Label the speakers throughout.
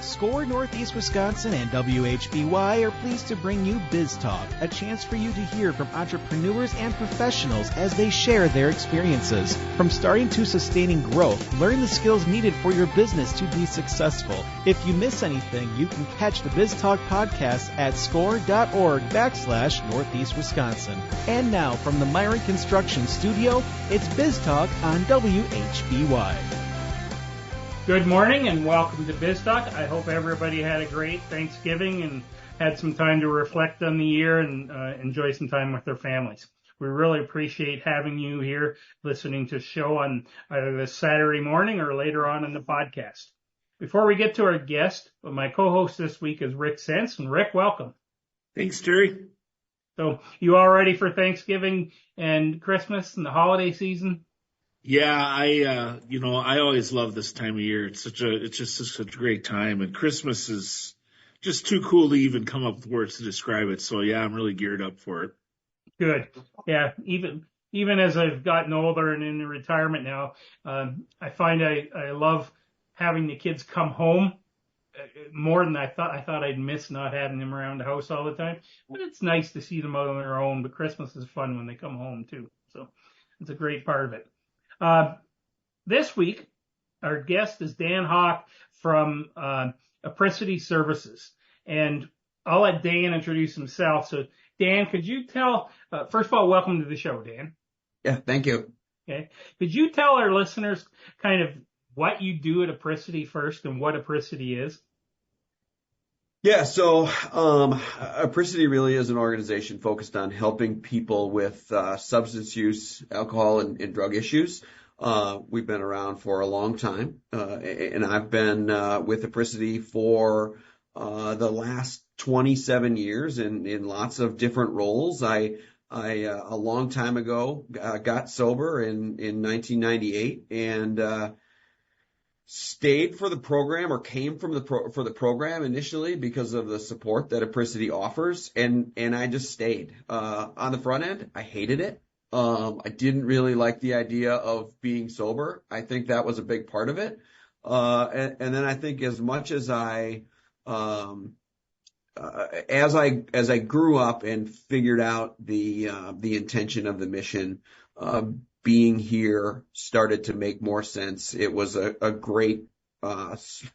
Speaker 1: SCORE Northeast Wisconsin and WHBY are pleased to bring you Biz Talk, a chance for you to hear from entrepreneurs and professionals as they share their experiences. From starting to sustaining growth, learn the skills needed for your business to be successful. If you miss anything, you can catch the Biz Talk podcast at score.org/Northeast Wisconsin. And now from the Myron Construction Studio, it's Biz Talk on WHBY.
Speaker 2: Good morning and welcome to Biz Talk. I hope everybody had a great Thanksgiving and had some time to reflect on the year and enjoy some time with their families. We really appreciate having you here listening to the show on either this Saturday morning or later on in the podcast. Before we get to our guest, my co-host this week is Rick Sense. And Rick, welcome.
Speaker 3: Thanks, Terry.
Speaker 2: So you all ready for Thanksgiving and Christmas and the holiday season?
Speaker 3: Yeah, I always love this time of year. It's just such a great time, and Christmas is just too cool to even come up with words to describe it. So yeah, I'm really geared up for it.
Speaker 2: Good. Yeah. Even as I've gotten older and in retirement now, I find I love having the kids come home more than I thought. I thought I'd miss not having them around the house all the time, but it's nice to see them out on their own. But Christmas is fun when they come home too. So it's a great part of it. This week, our guest is Dan Haak from Apricity Services, and I'll let Dan introduce himself. So, Dan, could you tell? First of all, welcome to the show, Dan.
Speaker 4: Yeah, thank you.
Speaker 2: Okay, could you tell our listeners kind of what you do at Apricity first and what Apricity is?
Speaker 4: Yeah, so Apricity really is an organization focused on helping people with substance use, alcohol, and drug issues. We've been around for a long time, and I've been with Apricity for the last 27 years in lots of different roles. I a long time ago got sober in 1998 and stayed for the program, or came from for the program initially because of the support that Apricity offers, and I just stayed. On the front end, I hated it. I didn't really like the idea of being sober. I think that was a big part of it. And then I think as much as as I grew up and figured out the intention of the mission, being here started to make more sense. It was a great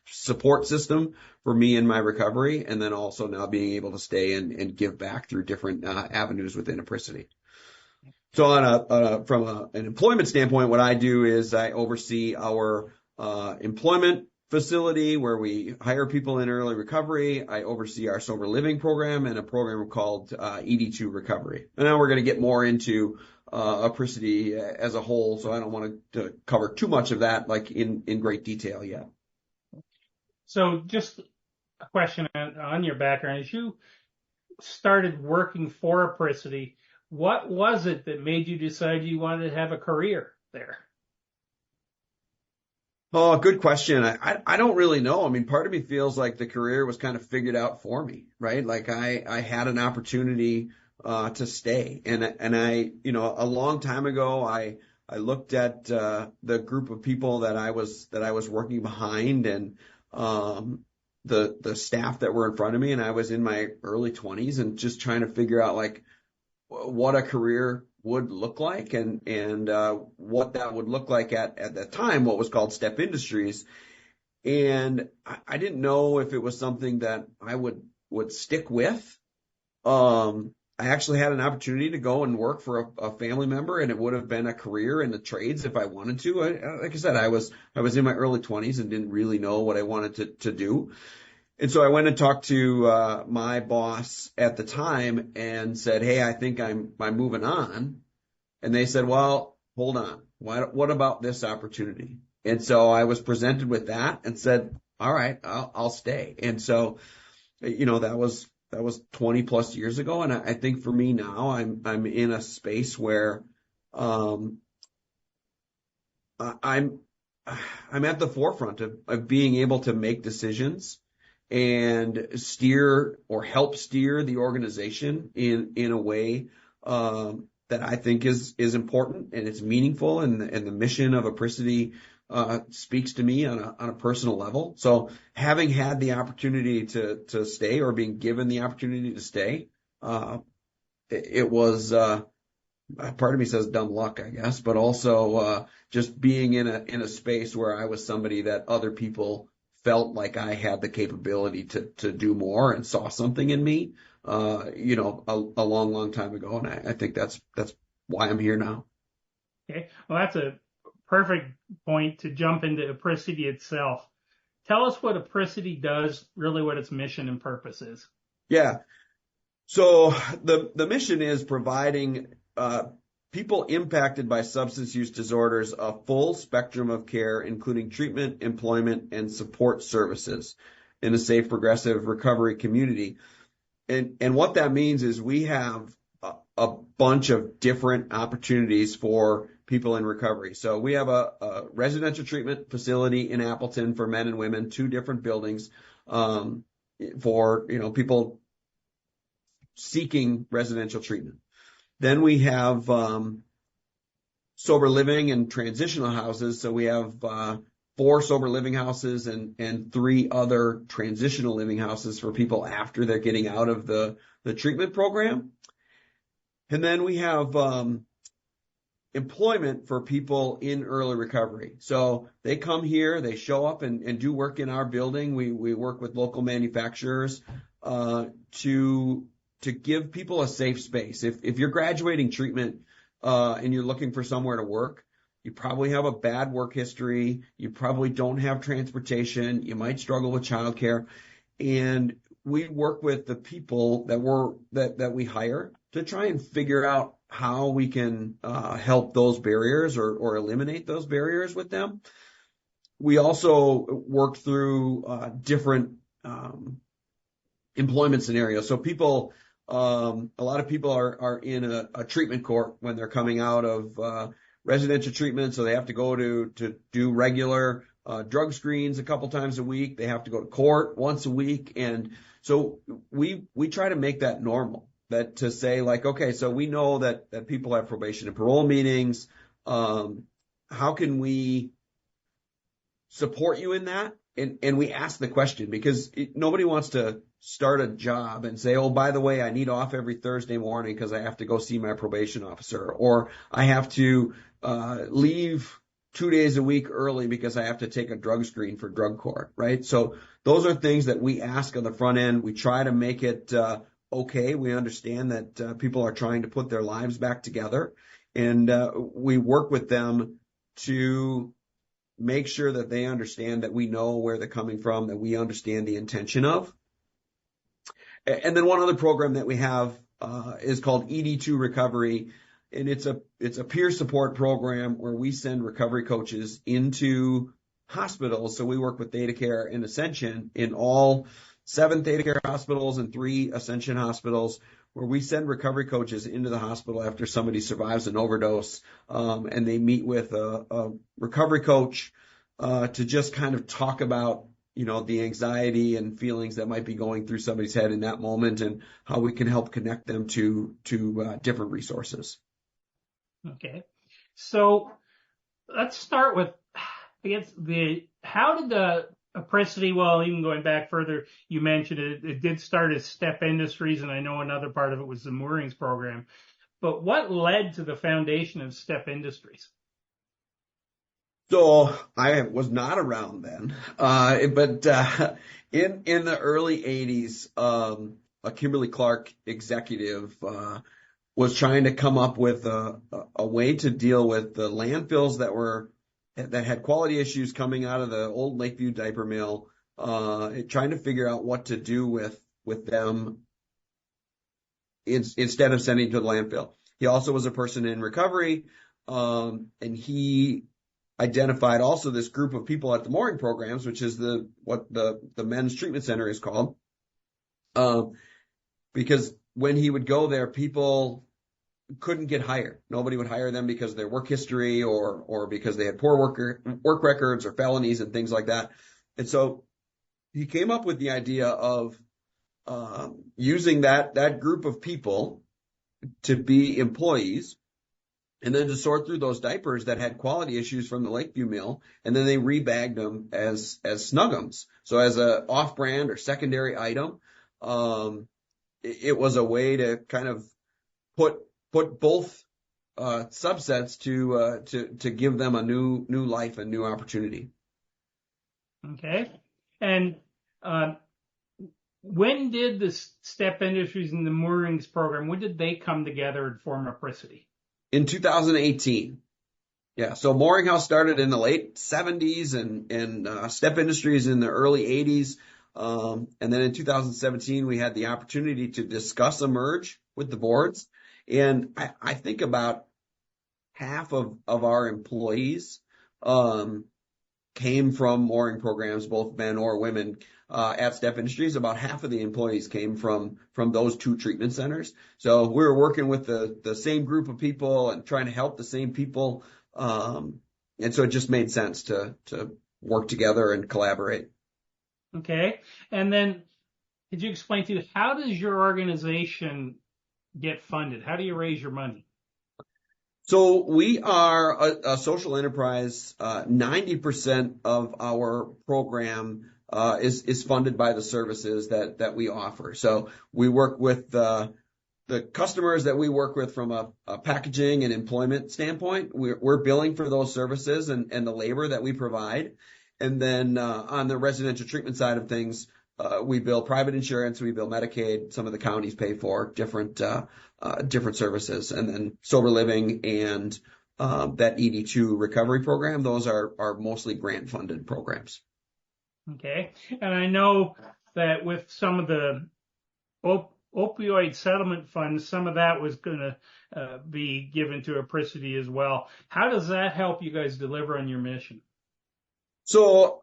Speaker 4: support system for me in my recovery, and then also now being able to stay and give back through different avenues within Apricity. So from an employment standpoint, what I do is I oversee our employment facility where we hire people in early recovery. I oversee our sober living program and a program called ED2 Recovery. And now we're going to get more into Apricity as a whole, so I don't want to cover too much of that like in great detail yet.
Speaker 2: So just a question on your background. As you started working for Apricity, what was it that made you decide you wanted to have a career there?
Speaker 4: Oh, good question. I don't really know. I mean, part of me feels like the career was kind of figured out for me, right? Like I had an opportunity to stay. And I, a long time ago, I looked at the group of people that I was working behind, and the staff that were in front of me, and I was in my early 20s and just trying to figure out like what a career would look like and what that would look like at that time, what was called Step Industries. And I didn't know if it was something that I would stick with. I actually had an opportunity to go and work for a family member, and it would have been a career in the trades if I wanted to. Like I said, I was in my early 20s and didn't really know what I wanted to do. And so I went and talked to my boss at the time and said, "Hey, I think I'm moving on." And they said, "Well, hold on. What about this opportunity?" And so I was presented with that and said, "All right, I'll stay." And so, that was 20 plus years ago. And I think for me now, I'm in a space where, I'm at the forefront of being able to make decisions and steer or help steer the organization in a way, that I think is important and it's meaningful. And the mission of Apricity, speaks to me on a personal level. So having had the opportunity to stay, or being given the opportunity to stay, it was, part of me says dumb luck, I guess, but also, just being in a space where I was somebody that other people felt like I had the capability to do more and saw something in me, a long, long time ago. And I think that's why I'm here now.
Speaker 2: Okay. Well, that's a perfect point to jump into Apricity itself. Tell us what Apricity does, really what its mission and purpose is.
Speaker 4: Yeah. So the mission is providing people impacted by substance use disorders a full spectrum of care, including treatment, employment, and support services in a safe, progressive recovery community. And what that means is we have a bunch of different opportunities for people in recovery. So we have a residential treatment facility in Appleton for men and women, 2 different buildings, for, people seeking residential treatment. Then we have sober living and transitional houses. So we have 4 sober living houses and 3 other transitional living houses for people after they're getting out of the treatment program. And then we have employment for people in early recovery. So they come here, they show up and do work in our building. We work with local manufacturers to give people a safe space. If you're graduating treatment and you're looking for somewhere to work, you probably have a bad work history. You probably don't have transportation. You might struggle with childcare. And we work with the people that we hire to try and figure out how we can help those barriers or eliminate those barriers with them. We also work through different employment scenarios. So people, a lot of people are in a treatment court when they're coming out of residential treatment. So they have to go to do regular drug screens a couple times a week. They have to go to court once a week. And so we try to make that normal, that to say like, okay, so we know that people have probation and parole meetings. How can we support you in that? And we ask the question because nobody wants to start a job and say, oh, by the way, I need off every Thursday morning because I have to go see my probation officer, or I have to leave 2 days a week early because I have to take a drug screen for drug court, right? So those are things that we ask on the front end. We try to make it okay. We understand that people are trying to put their lives back together, and we work with them to make sure that they understand that we know where they're coming from, that we understand the intention of. And then one other program that we have is called ED2 Recovery, and it's a peer support program where we send recovery coaches into hospitals. So we work with Theta Care and Ascension in all 7 Theta Care hospitals and 3 Ascension hospitals, where we send recovery coaches into the hospital after somebody survives an overdose, and they meet with a recovery coach to just kind of talk about the anxiety and feelings that might be going through somebody's head in that moment, and how we can help connect them to different resources.
Speaker 2: Okay. So let's start with, I guess, how did the Apricity, well, even going back further, you mentioned it did start as Step Industries, and I know another part of it was the Moorings program. But what led to the foundation of Step Industries?
Speaker 4: So I was not around then, but in the early 80s, a Kimberly Clark executive was trying to come up with a way to deal with the landfills that had quality issues coming out of the old Lakeview diaper mill, trying to figure out what to do with them instead of sending to the landfill. He also was a person in recovery, and he identified also this group of people at the mooring programs, which is what the men's treatment center is called, because when he would go there, people couldn't get hired. Nobody would hire them because of their work history or because they had poor work records or felonies and things like that. And so he came up with the idea of using that group of people to be employees and then to sort through those diapers that had quality issues from the Lakeview mill, and then they rebagged them as Snuggums. So as a off-brand or secondary item, it was a way to kind of put both subsets to give them a new life and new opportunity.
Speaker 2: Okay. And when did the Step Industries and the Moorings program, when did they come together and form Apricity?
Speaker 4: In 2018. Yeah, so Mooring House started in the late 70s and Step Industries in the early 80s. And then in 2017, we had the opportunity to discuss a merge with the boards. And I think about half of our employees came from mooring programs, both men or women, at Step Industries. About half of the employees came from those two treatment centers. So we were working with the same group of people and trying to help the same people. And so it just made sense to work together and collaborate.
Speaker 2: Okay. And then could you explain to me, how does your organization get funded? How do you raise your money?
Speaker 4: So we are a social enterprise. 90% of our program is funded by the services that we offer. So we work with the customers that we work with from a packaging and employment standpoint. We're billing for those services and the labor that we provide. And then on the residential treatment side of things, we bill private insurance, we bill Medicaid. Some of the counties pay for different services, and then sober living and that ED2 recovery program. Those are mostly grant funded programs.
Speaker 2: Okay, and I know that with some of the opioid settlement funds, some of that was going to be given to Apricity as well. How does that help you guys deliver on your mission?
Speaker 4: So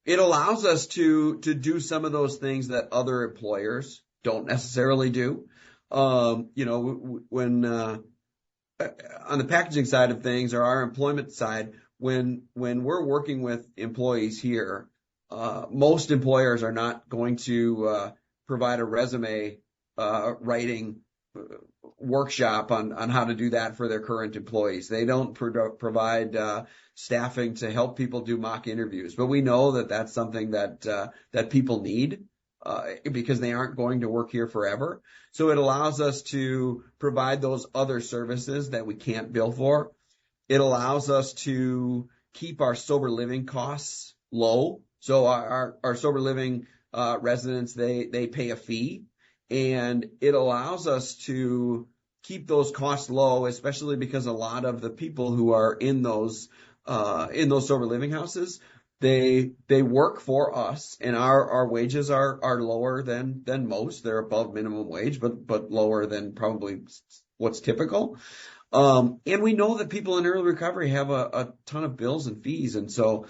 Speaker 4: it allows us to do some of those things that other employers don't necessarily do. When on the packaging side of things or our employment side, when we're working with employees here, most employers are not going to provide a resume writing workshop on how to do that for their current employees. They don't provide staffing to help people do mock interviews, but we know that that's something that people need because they aren't going to work here forever. So it allows us to provide those other services that we can't bill for. It allows us to keep our sober living costs low. So our sober living residents, they pay a fee, and it allows us to keep those costs low, especially because a lot of the people who are in those sober living houses, they work for us, and our wages are lower than most. They're above minimum wage, but lower than probably what's typical. And we know that people in early recovery have a ton of bills and fees, and so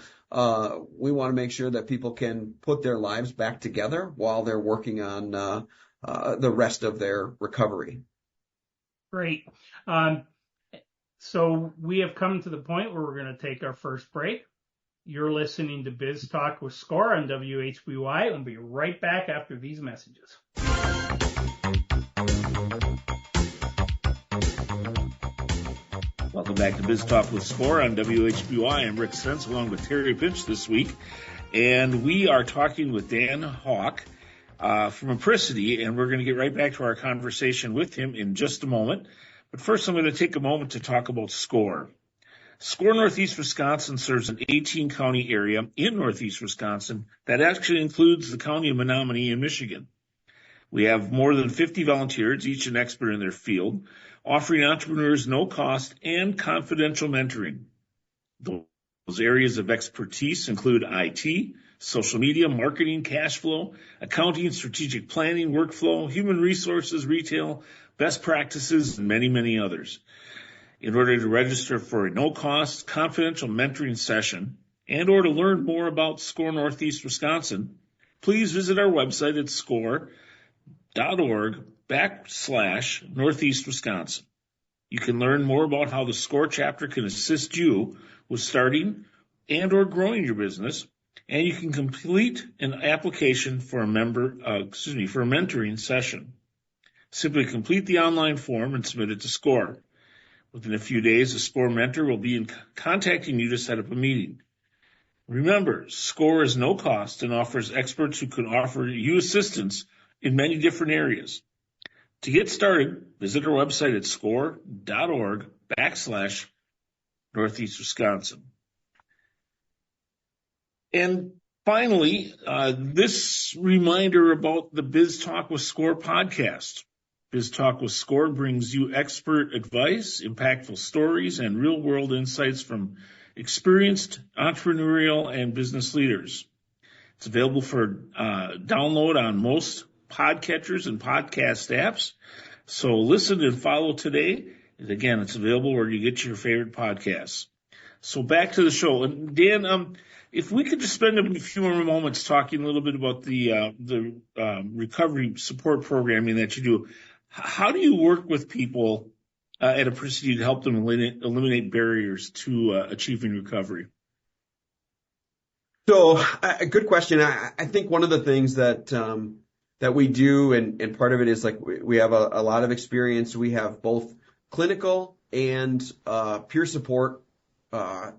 Speaker 4: we want to make sure that people can put their lives back together while they're working on the rest of their recovery.
Speaker 2: Great. So we have come to the point where we're going to take our first break. You're listening to Biz Talk with SCORE on WHBY. We'll be right back after these messages.
Speaker 3: Welcome back to Biz Talk with SCORE on WHBY. I'm Rick Sense along with Terry Pinch this week. And we are talking with Dan Haak from Apricity, and we're going to get right back to our conversation with him in just a moment. But first, I'm going to take a moment to talk about SCORE. SCORE Northeast Wisconsin serves an 18-county area in Northeast Wisconsin that actually includes the county of Menominee in Michigan. We have more than 50 volunteers, each an expert in their field, offering entrepreneurs no-cost and confidential mentoring. Those areas of expertise include IT, social media, marketing, cash flow, accounting, strategic planning, workflow, human resources, retail, best practices, and many, many others. In order to register for a no-cost, confidential mentoring session and or to learn more about SCORE Northeast Wisconsin, please visit our website at score.org/Northeast Wisconsin. You can learn more about how the SCORE chapter can assist you with starting and or growing your business, and you can complete an application for a mentoring session. Simply complete the online form and submit it to SCORE. Within a few days, a SCORE mentor will be contacting you to set up a meeting. Remember, SCORE is no cost and offers experts who can offer you assistance in many different areas. To get started, visit our website at score.org/Northeast Wisconsin. And finally, this reminder about the Biz Talk with SCORE podcast. Biz Talk with SCORE brings you expert advice, impactful stories, and real-world insights from experienced entrepreneurial and business leaders. It's available for download on most podcatchers and podcast apps. So listen and follow today. And again, it's available where you get your favorite podcasts. So back to the show. And Dan, if we could just spend a few more moments talking a little bit about the recovery support programming that you do. How do you work with people at Apricity to help them eliminate barriers to achieving recovery?
Speaker 4: So, a good question. I think one of the things that we do, and part of it is like we have a lot of experience. We have both clinical and peer support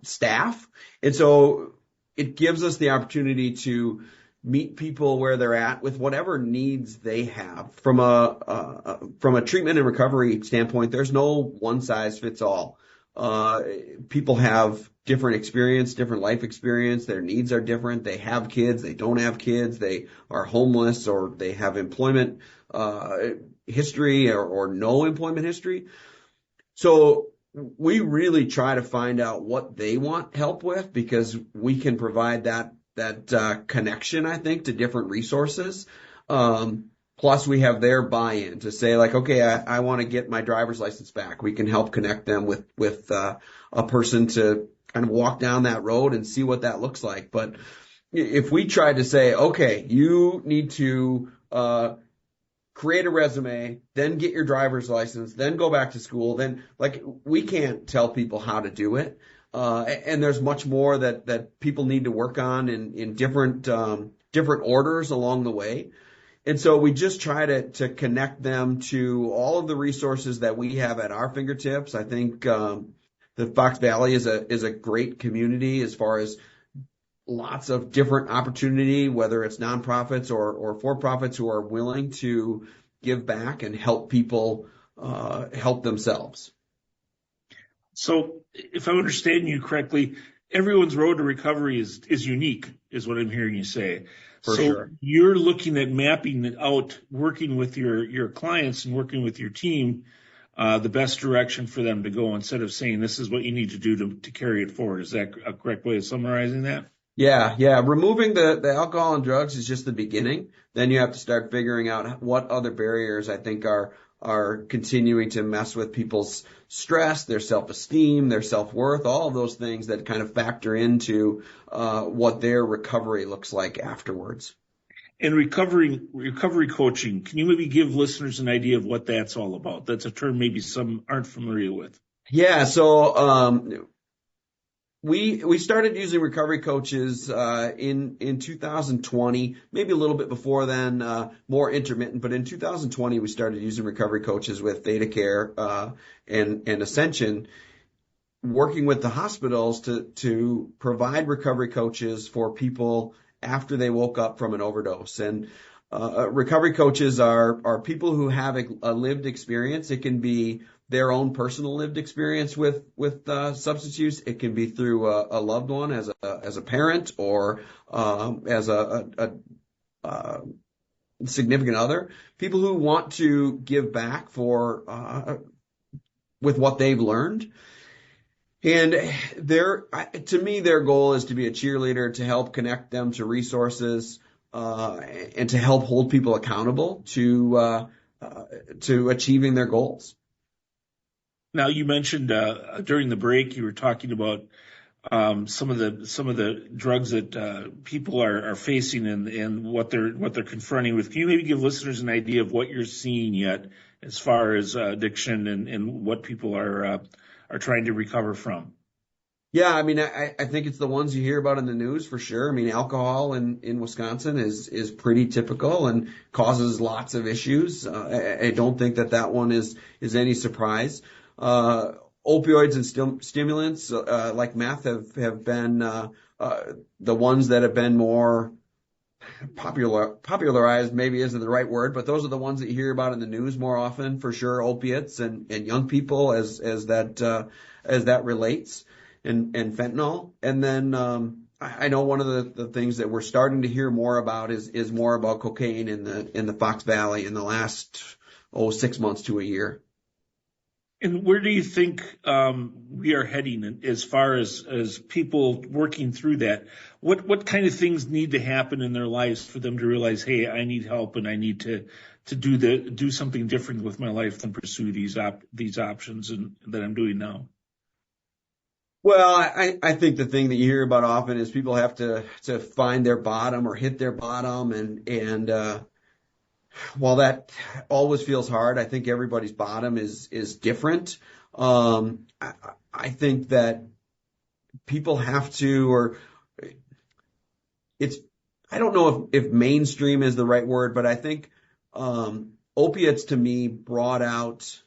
Speaker 4: staff, and so it gives us the opportunity to meet people where they're at with whatever needs they have. From a treatment and recovery standpoint, there's no one size fits all. People have different experience, different life experience. Their needs are different. They have kids. They don't have kids. They are homeless, or they have employment history or no employment history. So we really try to find out what they want help with, because we can provide that connection, I think, to different resources. Plus, we have their buy-in to say, like, okay, I want to get my driver's license back. We can help connect them with a person to kind of walk down that road and see what that looks like. But if we try to say, okay, you need to create a resume, then get your driver's license, then go back to school, then, like, we can't tell people how to do it. And there's much more that people need to work on in different orders along the way. And so we just try to connect them to all of the resources that we have at our fingertips. I think the Fox Valley is a great community as far as lots of different opportunity, whether it's nonprofits or for-profits who are willing to give back and help people help themselves.
Speaker 3: So if I'm understanding you correctly, everyone's road to recovery is unique, is what I'm hearing you say.
Speaker 4: For sure.
Speaker 3: You're looking at mapping out, working with your clients and working with your team, the best direction for them to go, instead of saying this is what you need to do to carry it forward. Is that a correct way of summarizing that?
Speaker 4: Yeah. Removing the alcohol and drugs is just the beginning. Then you have to start figuring out what other barriers I think are continuing to mess with people's stress, their self-esteem, their self-worth, all of those things that kind of factor into what their recovery looks like afterwards.
Speaker 3: And recovery coaching, can you maybe give listeners an idea of what that's all about? That's a term maybe some aren't familiar with.
Speaker 4: Yeah, so we started using recovery coaches in 2020, maybe a little bit before then, more intermittent. But in 2020, we started using recovery coaches with Theta Care and Ascension, working with the hospitals to provide recovery coaches for people after they woke up from an overdose. And recovery coaches are people who have a lived experience. It can be their own personal lived experience with substance use. It can be through a loved one as a parent or as a significant other. People who want to give back with what they've learned. And to me, their goal is to be a cheerleader, to help connect them to resources, and to help hold people accountable to achieving their goals.
Speaker 3: Now, you mentioned during the break you were talking about some of the drugs that people are facing and what they're confronting with. Can you maybe give listeners an idea of what you're seeing yet as far as addiction and what people are trying to recover from?
Speaker 4: Yeah, I mean, I think it's the ones you hear about in the news for sure. I mean, alcohol in Wisconsin is pretty typical and causes lots of issues. I don't think that one is any surprise. opioids and stimulants, like meth have been, the ones that have been more popularized, maybe isn't the right word, but those are the ones that you hear about in the news more often, for sure, opiates and young people as that relates, and fentanyl. And then, I know one of the things that we're starting to hear more about is more about cocaine in the Fox Valley in the last, 6 months to a year.
Speaker 3: And where do you think we are heading as far as people working through that? What kind of things need to happen in their lives for them to realize, hey, I need help and I need to do something different with my life than pursue these options that I'm doing now?
Speaker 4: Well, I think the thing that you hear about often is people have to find their bottom or hit their bottom, and while that always feels hard, I think everybody's bottom is different. I think that people have to, or it's, I don't know if mainstream is the right word, but I think opiates to me brought out,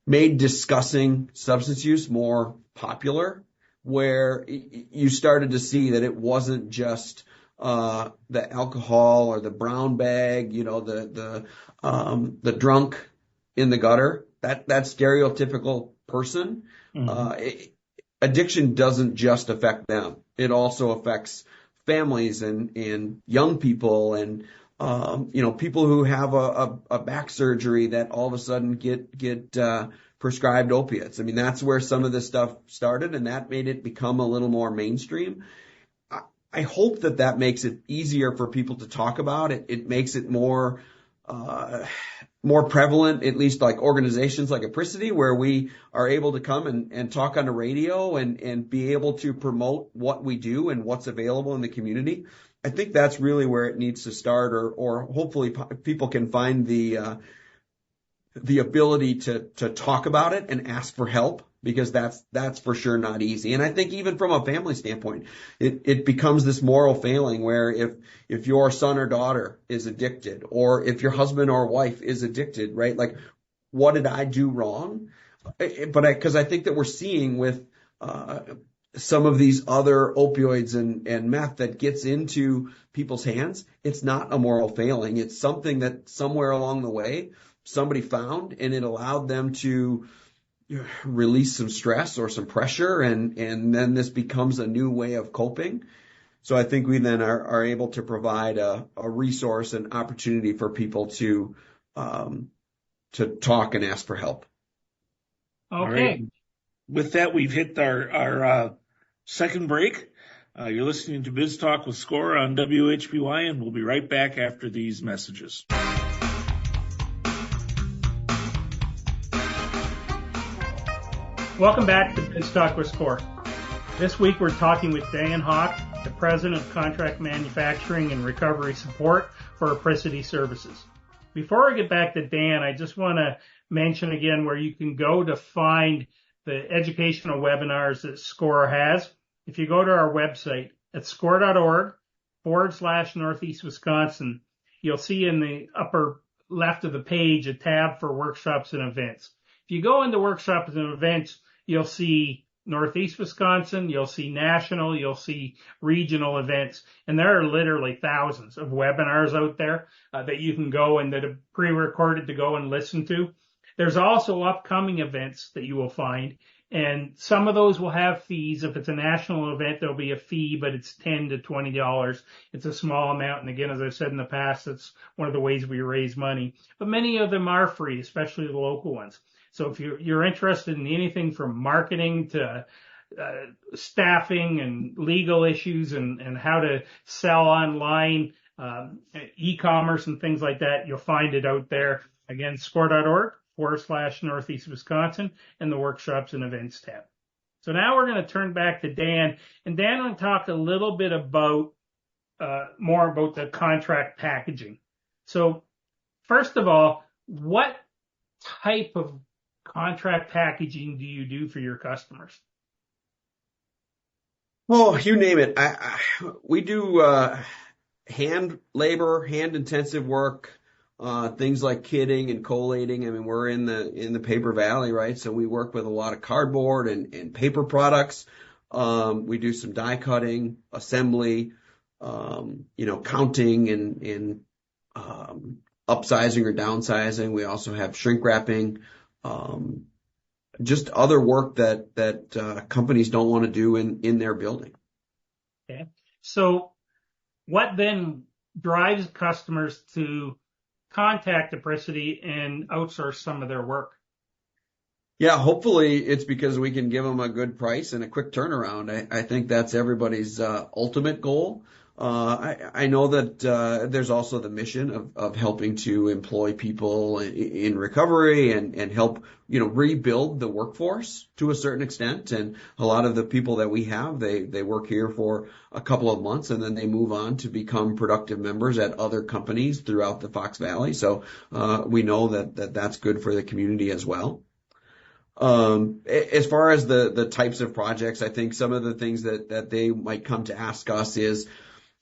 Speaker 4: made discussing substance use more popular, where you started to see that it wasn't just the alcohol or the brown bag, the drunk in the gutter, that stereotypical person. Mm-hmm. Addiction doesn't just affect them. It also affects families and young people and, people who have a back surgery that all of a sudden get prescribed opiates. I mean, that's where some of this stuff started, and that made it become a little more mainstream. I hope that makes it easier for people to talk about it. It makes it more prevalent, at least like organizations like Apricity, where we are able to come and talk on the radio and be able to promote what we do and what's available in the community. I think that's really where it needs to start, or hopefully people can find the ability to talk about it and ask for help, because that's for sure not easy. And I think even from a family standpoint, it becomes this moral failing where if your son or daughter is addicted, or if your husband or wife is addicted, right? Like, what did I do wrong? Because I think that we're seeing with some of these other opioids and meth that gets into people's hands, it's not a moral failing. It's something that somewhere along the way somebody found, and it allowed them to release some stress or some pressure, and then this becomes a new way of coping. So I think we then are able to provide a resource and opportunity for people to talk and ask for help.
Speaker 2: Okay.
Speaker 3: Right. With that, we've hit our second break. You're listening to Biz Talk with Score on WHBY, and we'll be right back after these messages.
Speaker 2: Welcome back to Biz Talk with Score. This week we're talking with Dan Haak, the President of Contract Manufacturing and Recovery Support for Apricity Services. Before I get back to Dan, I just want to mention again where you can go to find the educational webinars that SCORE has. If you go to our website at score.org/Northeast Wisconsin, you'll see in the upper left of the page a tab for workshops and events. If you go into workshops and events, you'll see Northeast Wisconsin, you'll see national, you'll see regional events, and there are literally thousands of webinars out there that you can go and that are pre-recorded to go and listen to. There's also upcoming events that you will find, and some of those will have fees. If it's a national event, there'll be a fee, but it's $10 to $20. It's a small amount, and again, as I've said in the past, that's one of the ways we raise money. But many of them are free, especially the local ones. So if you're interested in anything from marketing to staffing and legal issues and how to sell online, e-commerce and things like that, you'll find it out there. Again, score.org/Northeast Wisconsin and the workshops and events tab. So now we're going to turn back to Dan, and Dan will talk a little bit about more about the contract packaging. So first of all, what type of contract packaging do you do for your customers?
Speaker 4: Oh, you name it. We do hand labor, hand intensive work. things like kitting and collating. I mean, we're in the paper valley, right? So we work with a lot of cardboard and paper products. We do some die cutting, assembly, counting and upsizing or downsizing. We also have shrink wrapping, just other work that companies don't want to do in their building.
Speaker 2: Okay. So what then drives customers to contact Apricity and outsource some of their work?
Speaker 4: Yeah, hopefully it's because we can give them a good price and a quick turnaround. I think that's everybody's ultimate goal. I know that there's also the mission of helping to employ people in recovery and help, rebuild the workforce to a certain extent. And a lot of the people that we have, they work here for a couple of months and then they move on to become productive members at other companies throughout the Fox Valley. So we know that's good for the community as well. As far as the types of projects, I think some of the things that they might come to ask us is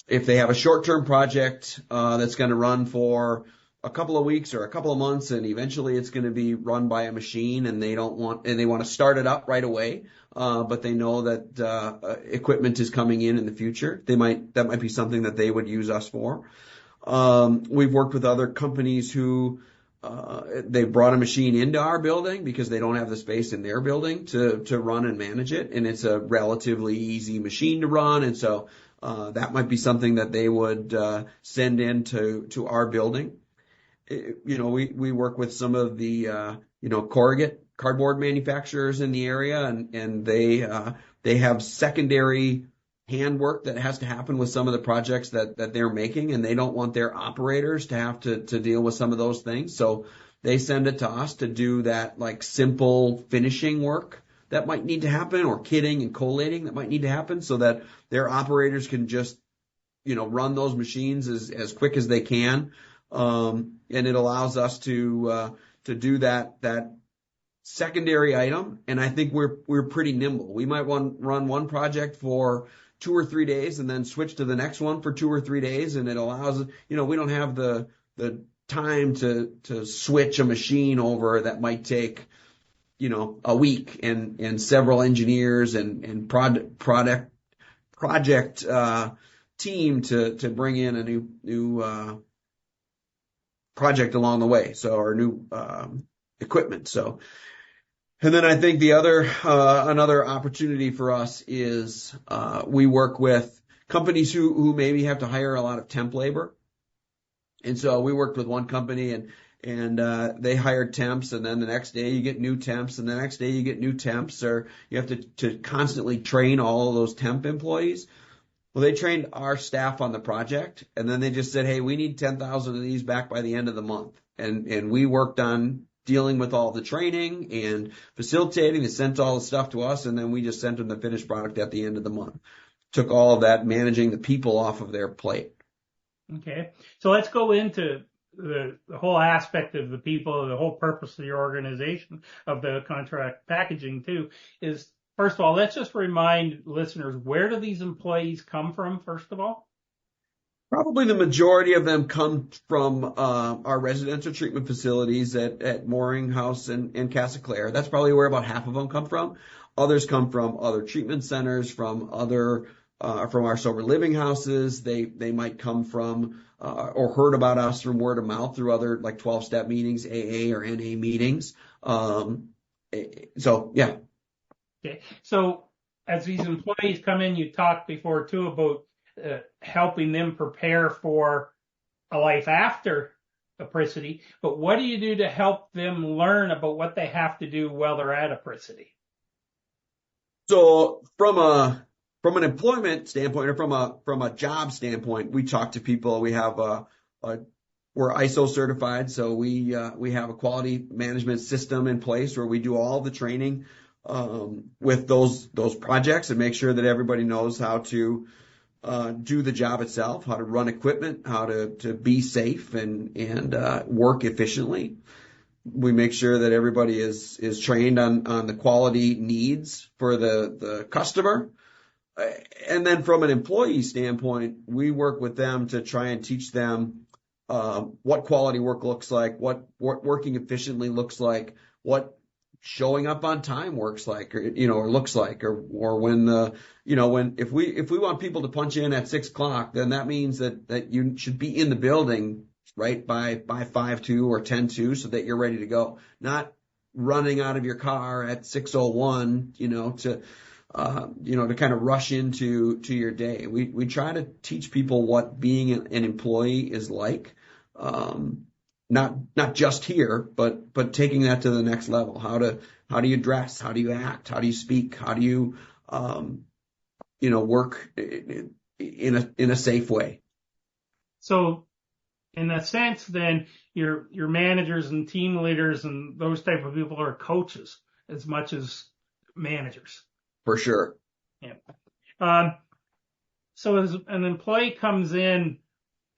Speaker 4: if they have a short-term project, that's going to run for a couple of weeks or a couple of months, and eventually it's going to be run by a machine, and they want to start it up right away, but they know that equipment is coming in the future. That might be something that they would use us for. We've worked with other companies who they brought a machine into our building because they don't have the space in their building to run and manage it, and it's a relatively easy machine to run, and so that might be something that they would send to our building. We work with some of the corrugate cardboard manufacturers in the area, and they have secondary handwork that has to happen with some of the projects that they're making, and they don't want their operators to have to deal with some of those things. So they send it to us to do that like simple finishing work that might need to happen, or kitting and collating that might need to happen, so that their operators can just, run those machines as quick as they can. And it allows us to do that secondary item. And I think we're pretty nimble. We might run one project for 2 or 3 days and then switch to the next one for 2 or 3 days. And it allows, we don't have the time to switch a machine over that might take, a week and several engineers and project team to bring in a new project along the way. So our new equipment. So, and then I think the another opportunity for us is we work with companies who maybe have to hire a lot of temp labor. And so we worked with one company and they hired temps, and then the next day you get new temps, and the next day you get new temps, or you have to constantly train all of those temp employees. Well, they trained our staff on the project, and then they just said, hey, we need 10,000 of these back by the end of the month. And we worked on dealing with all the training and facilitating. They sent all the stuff to us, and then we just sent them the finished product at the end of the month. Took all of that managing the people off of their plate.
Speaker 2: Okay. So let's go into the whole aspect of the people, the whole purpose of your organization, of the contract packaging too, is, first of all, let's just remind listeners, where do these employees come from, first of all?
Speaker 4: Probably the majority of them come from our residential treatment facilities at Mooring House and Casa Clara. That's probably where about half of them come from. Others come from other treatment centers, from our sober living houses. They might come from or heard about us from word of mouth through other like 12-step meetings, AA or NA meetings. So yeah.
Speaker 2: Okay. So as these employees come in, you talked before too about helping them prepare for a life after Apricity. But what do you do to help them learn about what they have to do while they're at Apricity?
Speaker 4: So from an employment standpoint, or from a job standpoint, we talk to people. We have we're ISO certified, so we have a quality management system in place where we do all the training with those projects and make sure that everybody knows how to do the job itself, how to run equipment, how to be safe and work efficiently. We make sure that everybody is trained on the quality needs for the customer. And then from an employee standpoint, we work with them to try and teach them what quality work looks like, what working efficiently looks like, what showing up on time works like, or looks like, or when if we want people to punch in at 6 o'clock, then that means that you should be in the building, right, by 5:02 or 10:02 so that you're ready to go, not running out of your car at 6:01, to kind of rush into your day. We try to teach people what being an employee is like. Not just here, but taking that to the next level. How do you dress? How do you act? How do you speak? How do you, work in a safe way?
Speaker 2: So in a sense, then your managers and team leaders and those type of people are coaches as much as managers.
Speaker 4: For sure.
Speaker 2: Yeah. So as an employee comes in,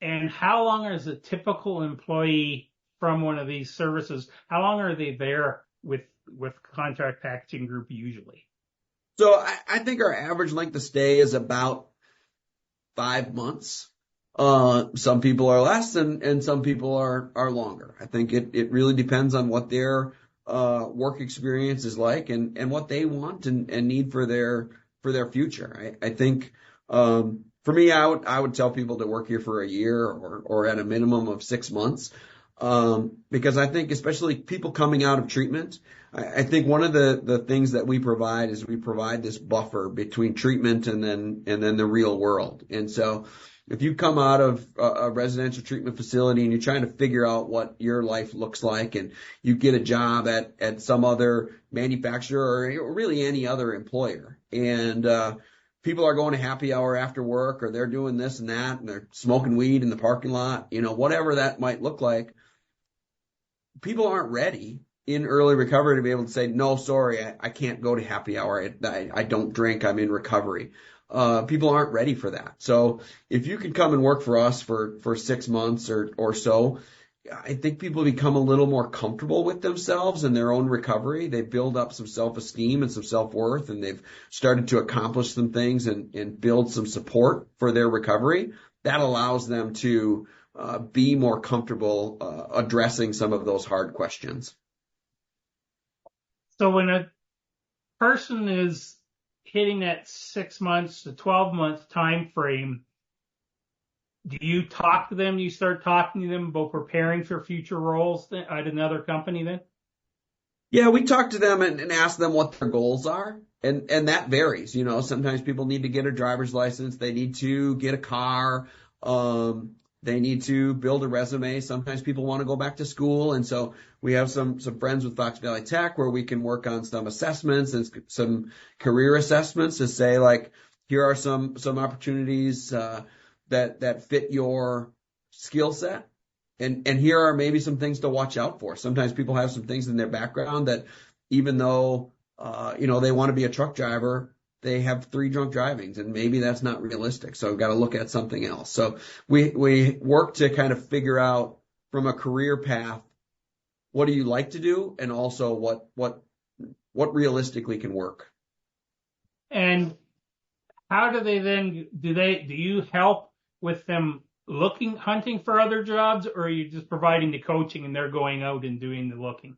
Speaker 2: and how long is a typical employee from one of these services? How long are they there with Contract Packaging Group usually?
Speaker 4: So I think our average length of stay is about 5 months. Some people are less and some people are longer. I think it really depends on what their work experience is like and what they want and need for their future. I think for me, I would tell people to work here for a year or at a minimum of 6 months. Because I think especially people coming out of treatment, I think one of the things that we provide is we provide this buffer between treatment and then the real world. And so if you come out of a residential treatment facility and you're trying to figure out what your life looks like and you get a job at some other manufacturer or really any other employer, and people are going to happy hour after work, or they're doing this and that, and they're smoking weed in the parking lot, whatever that might look like, people aren't ready in early recovery to be able to say, no, sorry, I can't go to happy hour. I don't drink. I'm in recovery. People aren't ready for that. So if you can come and work for us for 6 months or so, I think people become a little more comfortable with themselves and their own recovery. They build up some self-esteem and some self-worth, and they've started to accomplish some things and build some support for their recovery. That allows them to be more comfortable addressing some of those hard questions.
Speaker 2: So when a person is hitting that 6 months to 12-month time frame, do you talk to them? You start talking to them about preparing for future roles at another company then?
Speaker 4: Yeah, we talk to them and ask them what their goals are. And that varies. Sometimes people need to get a driver's license. They need to get a car. They need to build a resume. Sometimes people want to go back to school. And so we have some friends with Fox Valley Tech where we can work on some assessments and some career assessments to say, like, here are some opportunities that fit your skill set. And here are maybe some things to watch out for. Sometimes people have some things in their background that even though, they want to be a truck driver, they have 3 drunk drivings, and maybe that's not realistic. So we've got to look at something else. So we work to kind of figure out from a career path, what do you like to do? And also what realistically can work.
Speaker 2: And how do they then, do you help with them hunting for other jobs, or are you just providing the coaching and they're going out and doing the looking?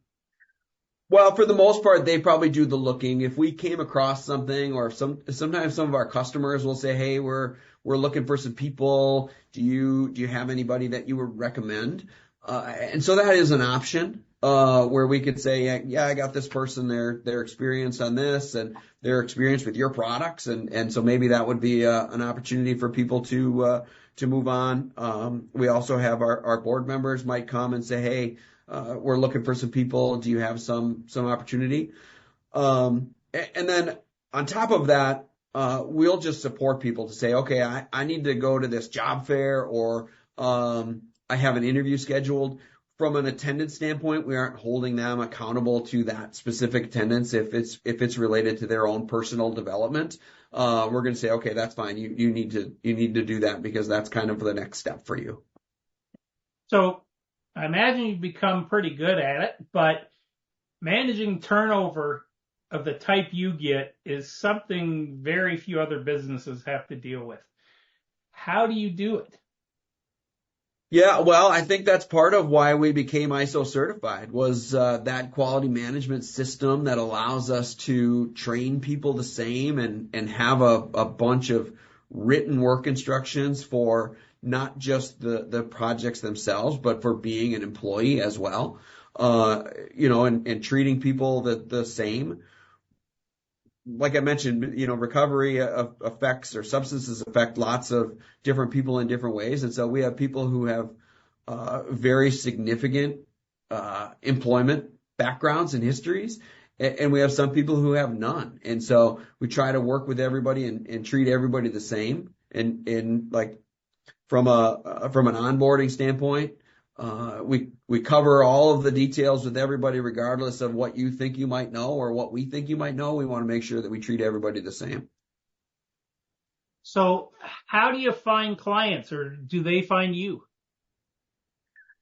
Speaker 4: Well, for the most part, they probably do the looking. If we came across something, or sometimes some of our customers will say, "Hey, we're looking for some people. Do you have anybody that you would recommend?" And so that is an option where we could say, "Yeah, I got this person. They're experienced on this, and they're experienced with your products, and so maybe that would be an opportunity for people to move on." We also have our board members might come and say, "Hey, we're looking for some people. Do you have some opportunity?" And then on top of that, we'll just support people to say, okay, I need to go to this job fair, or I have an interview scheduled. From an attendance standpoint, we aren't holding them accountable to that specific attendance. If it's related to their own personal development, we're going to say, okay, that's fine. You need to do that because that's kind of the next step for you.
Speaker 2: So I imagine you've become pretty good at it, but managing turnover of the type you get is something very few other businesses have to deal with. How do you do it?
Speaker 4: Yeah, well, I think that's part of why we became ISO certified was that quality management system that allows us to train people the same and have a bunch of written work instructions for not just the projects themselves, but for being an employee as well. And treating people the same. Like I mentioned, recovery affects or substances affect lots of different people in different ways. And so we have people who have very significant employment backgrounds and histories, and we have some people who have none. And so we try to work with everybody and treat everybody the same. And like from an onboarding standpoint, we cover all of the details with everybody, regardless of what you think you might know or what we think you might know. We want to make sure that we treat everybody the same.
Speaker 2: So how do you find clients, or do they find you?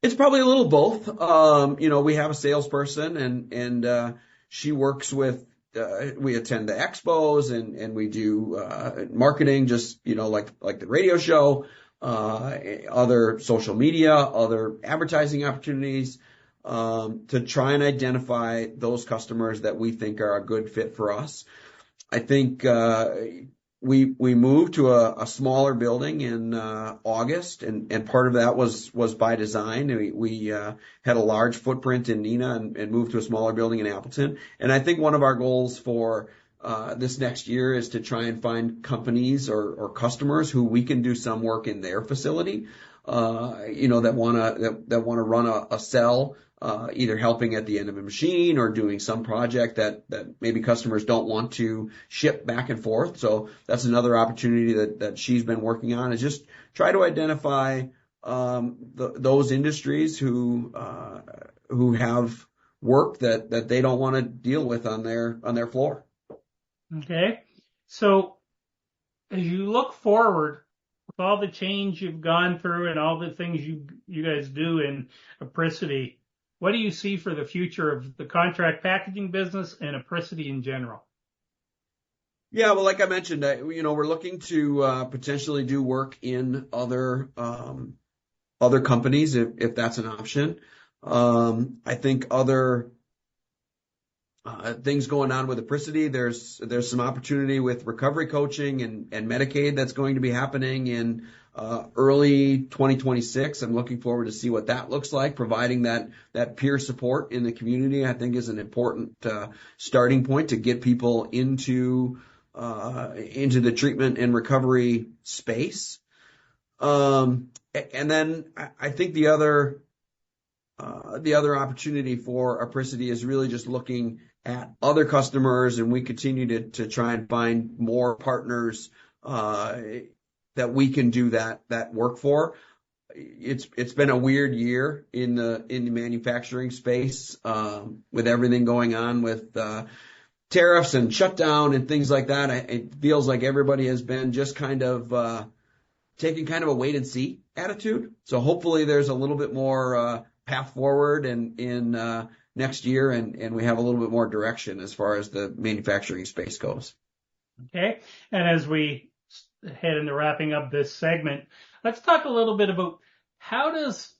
Speaker 4: It's probably a little both. We have a salesperson and she works with, we attend the expos and we do, marketing, just, like the radio show, other social media, other advertising opportunities, to try and identify those customers that we think are a good fit for us. I think, we moved to a smaller building in August, and part of that was by design. We had a large footprint in Neenah and moved to a smaller building in Appleton. And I think one of our goals for this next year is to try and find companies or customers who we can do some work in their facility, that wanna run a cell. Either helping at the end of a machine or doing some project that maybe customers don't want to ship back and forth. So that's another opportunity that she's been working on, is just try to identify those industries who have work that they don't want to deal with on their floor.
Speaker 2: Okay. So as you look forward with all the change you've gone through and all the things you guys do in Apricity, what do you see for the future of the contract packaging business and Apricity in general?
Speaker 4: Yeah, well, like I mentioned, we're looking to potentially do work in other companies if that's an option. I think other things going on with Apricity. There's some opportunity with recovery coaching and Medicaid that's going to be happening in early 2026. I'm looking forward to see what that looks like. Providing that peer support in the community, I think, is an important starting point to get people into the treatment and recovery space. And then I think the other opportunity for Apricity is really just looking at other customers, and we continue to try and find more partners that we can do that work for. It's been a weird year in the manufacturing space, with everything going on with tariffs and shutdown and things like that. It feels like everybody has been just kind of taking kind of a wait and see attitude. So hopefully there's a little bit more path forward in next year, and we have a little bit more direction as far as the manufacturing space goes.
Speaker 2: Okay. And as we head into wrapping up this segment, let's talk a little bit about how does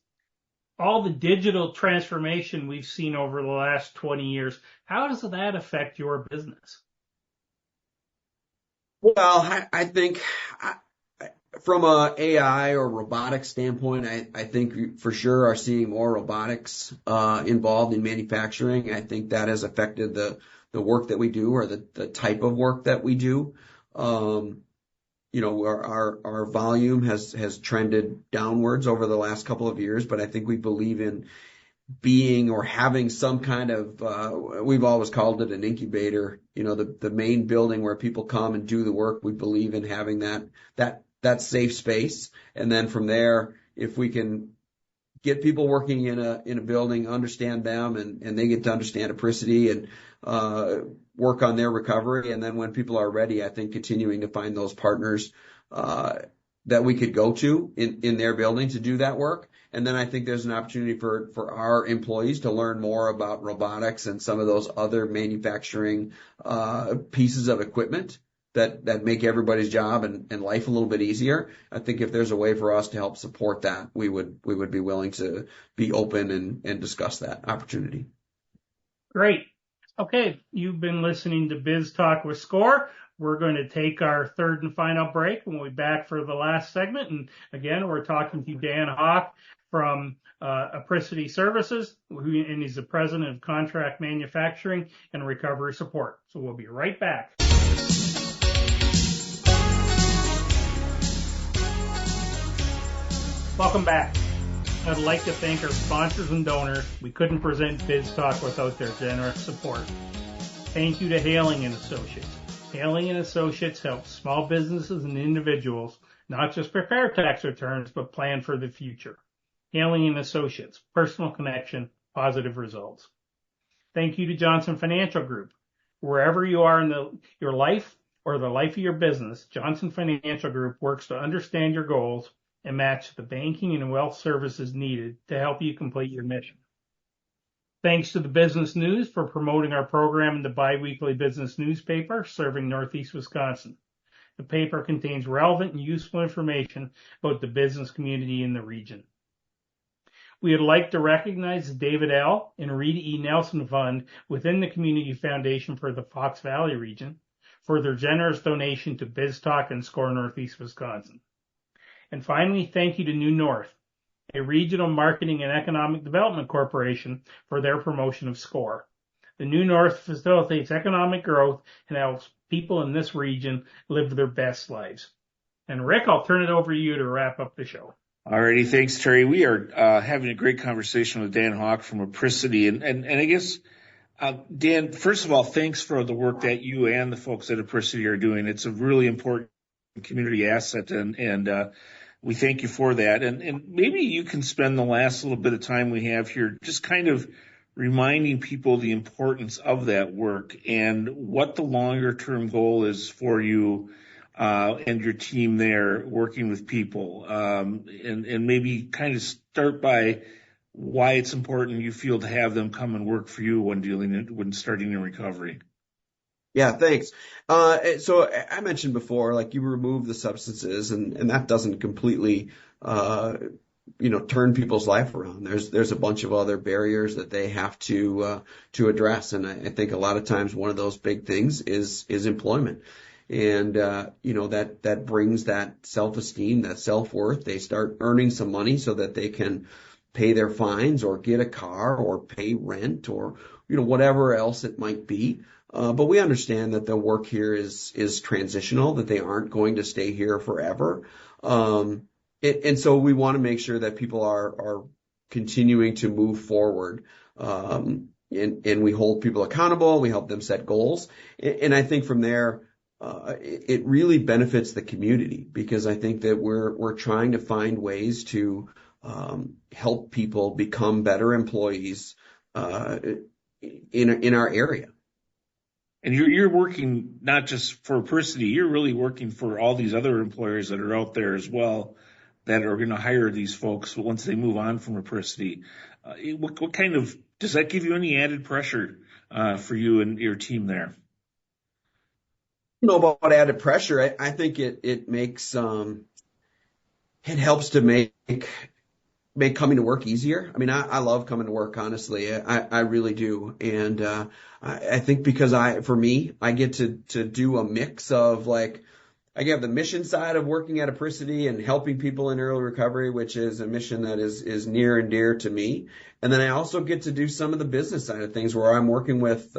Speaker 2: all the digital transformation we've seen over the last 20 years, how does that affect your business?
Speaker 4: Well, I think from a AI or robotics standpoint, I think we for sure are seeing more robotics involved in manufacturing. I think that has affected the work that we do, or the type of work that we do. Our volume has trended downwards over the last couple of years, but I think we believe in being or having some kind of, we've always called it an incubator, the main building where people come and do the work. We believe in having that safe space. And then from there, if we can get people working in a building, understand them, and they get to understand Apricity and work on their recovery. And then when people are ready, I think continuing to find those partners that we could go to in their building to do that work. And then I think there's an opportunity for our employees to learn more about robotics and some of those other manufacturing pieces of equipment that make everybody's job and life a little bit easier. I think if there's a way for us to help support that, we would be willing to be open and discuss that opportunity.
Speaker 2: Great. Okay, you've been listening to Biz Talk with SCORE. We're going to take our third and final break, and we'll be back for the last segment. And again, we're talking to Dan Haak from Apricity Services, and he's the president of Contract Manufacturing and Recovery Support. So we'll be right back. Welcome back. I'd like to thank our sponsors and donors. We couldn't present Biz Talk without their generous support. Thank you to Hailing & Associates. Hailing & Associates helps small businesses and individuals not just prepare tax returns, but plan for the future. Hailing & Associates, personal connection, positive results. Thank you to Johnson Financial Group. Wherever you are in your life or the life of your business, Johnson Financial Group works to understand your goals and match the banking and wealth services needed to help you complete your mission. Thanks to the Business News for promoting our program in the biweekly business newspaper serving Northeast Wisconsin. The paper contains relevant and useful information about the business community in the region. We would like to recognize the David L. and Rita E. Nelson Fund within the Community Foundation for the Fox Valley region for their generous donation to Biz Talk and SCORE Northeast Wisconsin. And finally, thank you to New North, a regional marketing and economic development corporation, for their promotion of SCORE. The New North facilitates economic growth and helps people in this region live their best lives. And Rick, I'll turn it over to you to wrap up the show.
Speaker 3: Alrighty, thanks, Terry. We are having a great conversation with Dan Haak from Apricity, and I guess Dan, first of all, thanks for the work that you and the folks at Apricity are doing. It's a really important community asset, and we thank you for that. And maybe you can spend the last little bit of time we have here just kind of reminding people the importance of that work and what the longer term goal is for you and your team there working with people, and maybe kind of start by why it's important you feel to have them come and work for you when starting in recovery.
Speaker 4: Yeah, thanks. So I mentioned before, like, you remove the substances and that doesn't completely, turn people's life around. There's a bunch of other barriers that they have to address. And I think a lot of times one of those big things is employment. And, that brings that self-esteem, that self-worth. They start earning some money so that they can pay their fines or get a car or pay rent or, whatever else it might be. But we understand that the work here is transitional, that they aren't going to stay here forever. And so we want to make sure that people are continuing to move forward. And we hold people accountable. We help them set goals. And I think from there, it really benefits the community, because I think that we're trying to find ways to help people become better employees in our area.
Speaker 3: And you're working not just for Apricity, you're really working for all these other employers that are out there as well that are going to hire these folks once they move on from Apricity. What kind of, does that give you any added pressure for you and your team there?
Speaker 4: About added pressure, I think it makes it helps to make coming to work easier. I mean, I love coming to work, honestly. I really do. And I think because for me, I get to do a mix of, like, I have the mission side of working at Apricity and helping people in early recovery, which is a mission that is near and dear to me. And then I also get to do some of the business side of things where I'm working with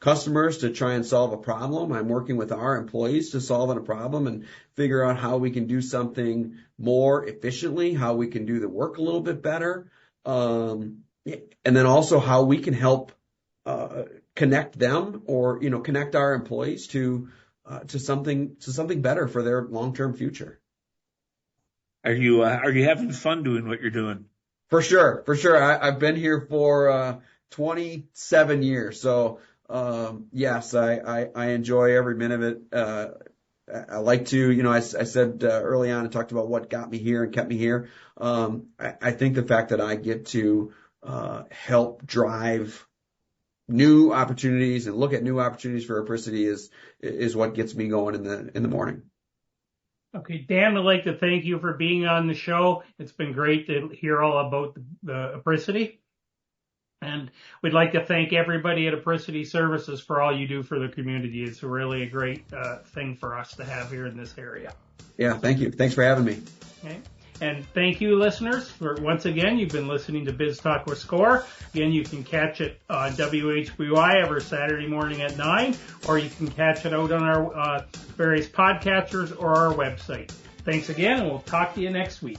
Speaker 4: customers to try and solve a problem. I'm working with our employees to solve a problem and figure out how we can do something more efficiently, how we can do the work a little bit better. And then also how we can help connect them or, connect our employees to something better for their long-term future.
Speaker 3: Are you having fun doing what you're doing? For
Speaker 4: sure. I've been here for 27 years. So yes, I enjoy every minute of it. I like to, I said early on, I talked about what got me here and kept me here. I think the fact that I get to help drive new opportunities and look at new opportunities for Apricity is what gets me going in the morning.
Speaker 2: Okay, Dan, I'd like to thank you for being on the show. It's been great to hear all about the Apricity. And we'd like to thank everybody at Apricity Services for all you do for the community. It's really a great thing for us to have here in this area.
Speaker 4: Yeah, thank you. Thanks for having me.
Speaker 2: Okay. And thank you, listeners, for once again, you've been listening to Biz Talk with Score. Again, you can catch it on WHBY every Saturday morning at 9, or you can catch it out on our various podcasters or our website. Thanks again, and we'll talk to you next week.